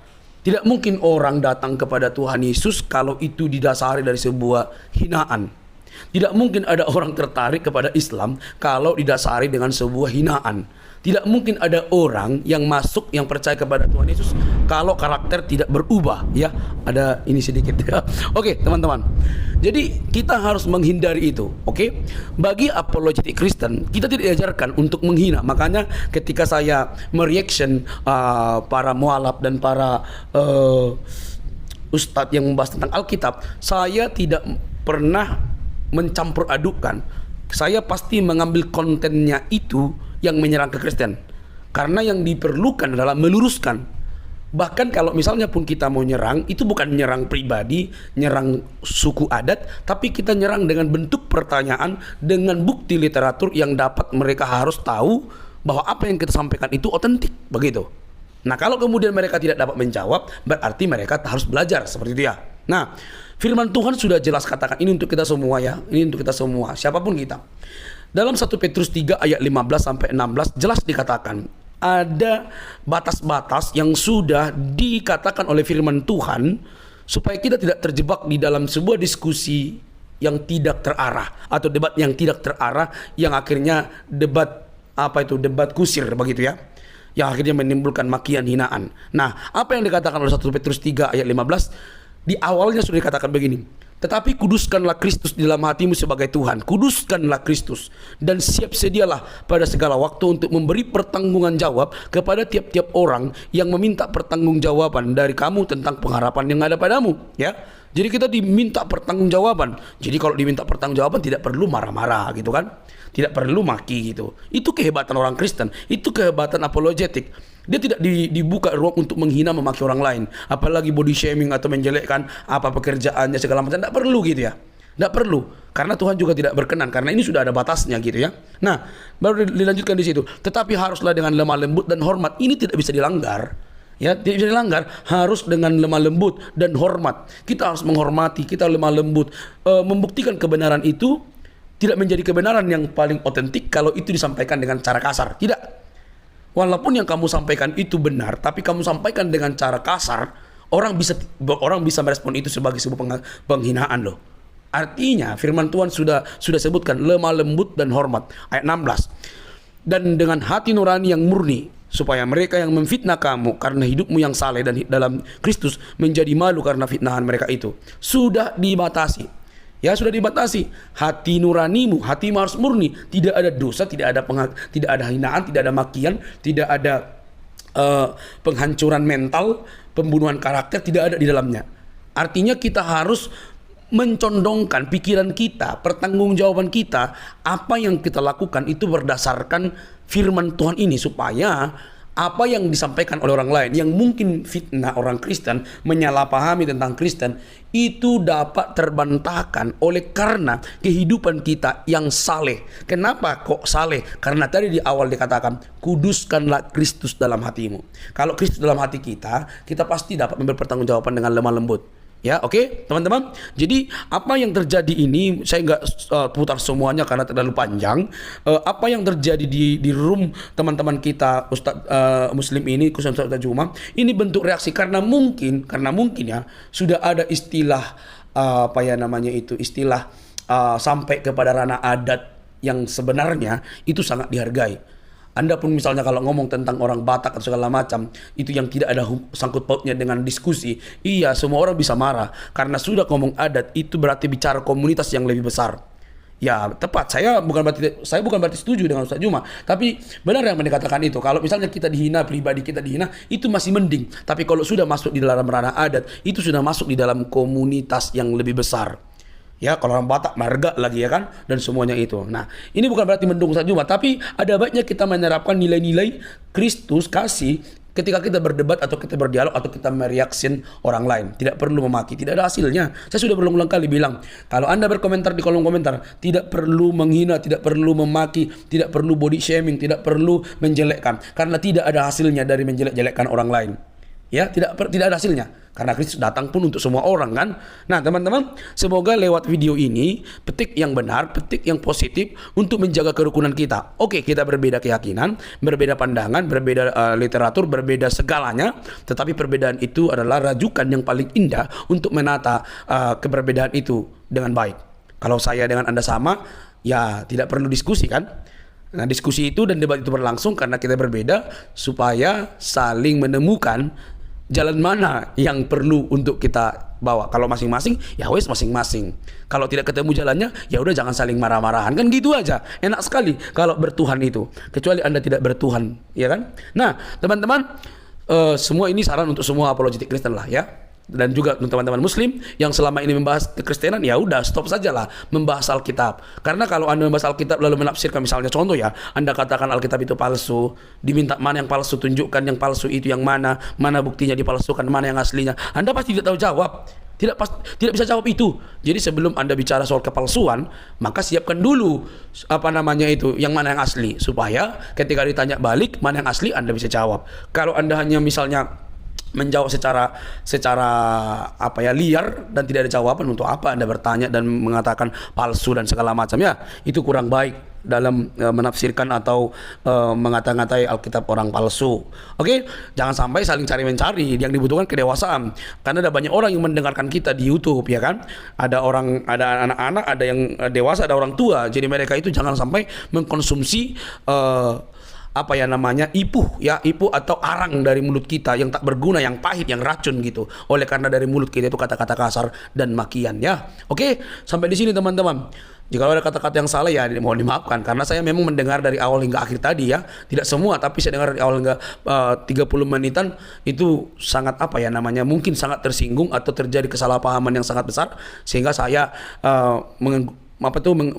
Speaker 1: tidak mungkin orang datang kepada Tuhan Yesus kalau itu didasari dari sebuah hinaan. Tidak mungkin ada orang tertarik kepada Islam kalau didasari dengan sebuah hinaan. Tidak mungkin ada orang yang masuk yang percaya kepada Tuhan Yesus kalau karakter tidak berubah ya. Ada ini sedikit ya. Oke, teman-teman. Jadi kita harus menghindari itu, oke? Bagi apologetik Kristen, kita tidak diajarkan untuk menghina. Makanya ketika saya mereaction para mualaf dan para ustadz yang membahas tentang Alkitab, saya tidak pernah mencampur adukkan. Saya pasti mengambil kontennya itu yang menyerang ke Kristen, karena yang diperlukan adalah meluruskan. Bahkan kalau misalnya pun kita mau nyerang, itu bukan nyerang pribadi, nyerang suku adat, tapi kita nyerang dengan bentuk pertanyaan, dengan bukti literatur yang dapat mereka harus tahu bahwa apa yang kita sampaikan itu otentik, begitu. Nah, kalau kemudian mereka tidak dapat menjawab, berarti mereka harus belajar seperti itu ya. Nah, firman Tuhan sudah jelas katakan, ini untuk kita semua ya, ini untuk kita semua, siapapun kita. Dalam 1 Petrus 3 ayat 15 sampai 16 jelas dikatakan ada batas-batas yang sudah dikatakan oleh firman Tuhan supaya kita tidak terjebak di dalam sebuah diskusi yang tidak terarah atau debat yang tidak terarah, yang akhirnya debat debat kusir begitu ya, yang akhirnya menimbulkan makian, hinaan. Nah, apa yang dikatakan oleh 1 Petrus 3 ayat 15 di awalnya sudah dikatakan begini, tetapi kuduskanlah Kristus di dalam hatimu sebagai Tuhan. Kuduskanlah Kristus dan siap sedialah pada segala waktu untuk memberi pertanggungan jawab kepada tiap-tiap orang yang meminta pertanggungjawaban dari kamu tentang pengharapan yang ada padamu. Ya, Jadi kita diminta pertanggungjawaban. Jadi kalau diminta pertanggungjawaban tidak perlu marah-marah gitu kan. Tidak perlu maki gitu. Itu kehebatan orang Kristen. Itu kehebatan apologetik. Dia tidak dibuka ruang untuk menghina, memaki orang lain. Apalagi body shaming atau menjelekkan apa pekerjaannya segala macam. Tidak perlu gitu ya. Tidak perlu. Karena Tuhan juga tidak berkenan. Karena ini sudah ada batasnya gitu ya. Nah, baru dilanjutkan di situ. Tetapi haruslah dengan lemah lembut dan hormat. Ini tidak bisa dilanggar. Ya, tidak bisa dilanggar, harus dengan lemah lembut dan hormat. Kita harus menghormati, kita lemah lembut, membuktikan kebenaran itu tidak menjadi kebenaran yang paling otentik kalau itu disampaikan dengan cara kasar. Tidak. Walaupun yang kamu sampaikan itu benar, tapi kamu sampaikan dengan cara kasar, orang bisa merespon itu sebagai sebuah penghinaan loh. Artinya firman Tuhan sudah sebutkan lemah lembut dan hormat. Ayat 16. Dan dengan hati nurani yang murni, supaya mereka yang memfitnah kamu karena hidupmu yang saleh dan dalam Kristus menjadi malu karena fitnahan mereka itu. Sudah dibatasi. Ya, sudah dibatasi. Hati nuranimu, hatimu harus murni. Tidak ada dosa, tidak ada hinaan, tidak ada makian, tidak ada penghancuran mental, pembunuhan karakter, tidak ada di dalamnya. Artinya kita harus mencondongkan pikiran kita, pertanggungjawaban kita, apa yang kita lakukan itu berdasarkan firman Tuhan ini, supaya apa yang disampaikan oleh orang lain yang mungkin fitnah orang Kristen, menyalahpahami tentang Kristen, itu dapat terbantahkan oleh karena kehidupan kita yang saleh. Kenapa kok saleh? Karena tadi di awal dikatakan, kuduskanlah Kristus dalam hatimu. Kalau Kristus dalam hati kita, kita pasti dapat memberi pertanggungjawaban dengan lemah lembut. Ya, oke, teman-teman. Jadi apa yang terjadi ini saya nggak putar semuanya karena terlalu panjang. Apa yang terjadi di room teman-teman kita Ustadz Muslim ini, khususnya Ustadz Juma, ini bentuk reaksi karena mungkin ya sudah ada istilah istilah sampai kepada ranah adat yang sebenarnya itu sangat dihargai. Anda pun misalnya kalau ngomong tentang orang Batak atau segala macam, itu yang tidak ada sangkut pautnya dengan diskusi, iya semua orang bisa marah. Karena sudah ngomong adat, itu berarti bicara komunitas yang lebih besar. Ya tepat, saya bukan berarti setuju dengan Ustaz Juma, tapi benar yang dikatakan itu. Kalau misalnya kita dihina, pribadi kita dihina, itu masih mending. Tapi kalau sudah masuk di dalam ranah adat, itu sudah masuk di dalam komunitas yang lebih besar. Ya, kalau orang Batak marga lagi ya kan, dan semuanya itu. Nah, ini bukan berarti mendukung Ustaz Juma, tapi ada baiknya kita menerapkan nilai-nilai Kristus kasih ketika kita berdebat atau kita berdialog atau kita mereaksin orang lain. Tidak perlu memaki, tidak ada hasilnya. Saya sudah berulang-ulang kali bilang, kalau Anda berkomentar di kolom komentar, tidak perlu menghina, tidak perlu memaki, tidak perlu body shaming, tidak perlu menjelekkan, karena tidak ada hasilnya dari menjelek-jelekkan orang lain. Ya, tidak ada hasilnya. Karena Kristus datang pun untuk semua orang kan. Nah teman-teman, semoga lewat video ini petik yang benar, petik yang positif untuk menjaga kerukunan kita. Oke, kita berbeda keyakinan, berbeda pandangan, berbeda literatur, berbeda segalanya. Tetapi perbedaan itu adalah rajukan yang paling indah untuk menata keberbedaan itu dengan baik. Kalau saya dengan Anda sama, ya tidak perlu diskusi kan. Nah, diskusi itu dan debat itu berlangsung karena kita berbeda, supaya saling menemukan jalan mana yang perlu untuk kita bawa. Kalau masing-masing, ya wes masing-masing. Kalau tidak ketemu jalannya, ya udah jangan saling marah-marahan. Kan gitu aja. Enak sekali kalau bertuhan itu. Kecuali Anda tidak bertuhan, ya kan? Nah, teman-teman, semua ini saran untuk semua apologetik Kristen lah ya. Dan juga teman-teman Muslim yang selama ini membahas kekristenan, ya udah stop sajalah membahas Alkitab. Karena kalau Anda membahas Alkitab lalu menafsirkan, misalnya contoh ya, Anda katakan Alkitab itu palsu, diminta mana yang palsu, tunjukkan yang palsu itu yang mana buktinya dipalsukan, mana yang aslinya. Anda pasti tidak tahu jawab. Tidak bisa jawab itu. Jadi sebelum Anda bicara soal kepalsuan, maka siapkan dulu yang mana yang asli, supaya ketika ditanya balik mana yang asli Anda bisa jawab. Kalau Anda hanya misalnya menjawab secara liar dan tidak ada jawaban, untuk apa Anda bertanya dan mengatakan palsu dan segala macam, ya itu kurang baik dalam menafsirkan atau mengata-ngatai Alkitab orang palsu. Oke, jangan sampai saling cari mencari. Yang dibutuhkan kedewasaan, karena ada banyak orang yang mendengarkan kita di YouTube, ya kan. Ada anak-anak, ada yang dewasa, ada orang tua. Jadi mereka itu jangan sampai mengkonsumsi apa ya namanya, ipuh atau arang dari mulut kita yang tak berguna, yang pahit, yang racun gitu. Oleh karena dari mulut kita itu kata-kata kasar dan makian ya. Oke, sampai di sini teman-teman. Jika ada kata-kata yang salah ya mohon dimaafkan, karena saya memang mendengar dari awal hingga akhir tadi ya, tidak semua, tapi saya dengar dari awal hingga 30 menitan itu sangat apa ya namanya, mungkin sangat tersinggung atau terjadi kesalahpahaman yang sangat besar, sehingga saya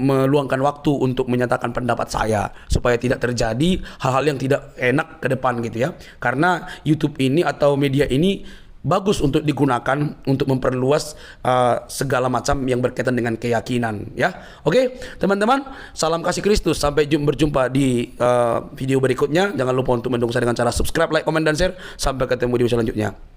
Speaker 1: meluangkan waktu untuk menyatakan pendapat saya supaya tidak terjadi hal-hal yang tidak enak ke depan gitu ya. Karena YouTube ini atau media ini bagus untuk digunakan untuk memperluas segala macam yang berkaitan dengan keyakinan ya. Oke, teman-teman, salam kasih Kristus. Sampai berjumpa di video berikutnya. Jangan lupa untuk mendukung saya dengan cara subscribe, like, komen, dan share. Sampai ketemu di video selanjutnya.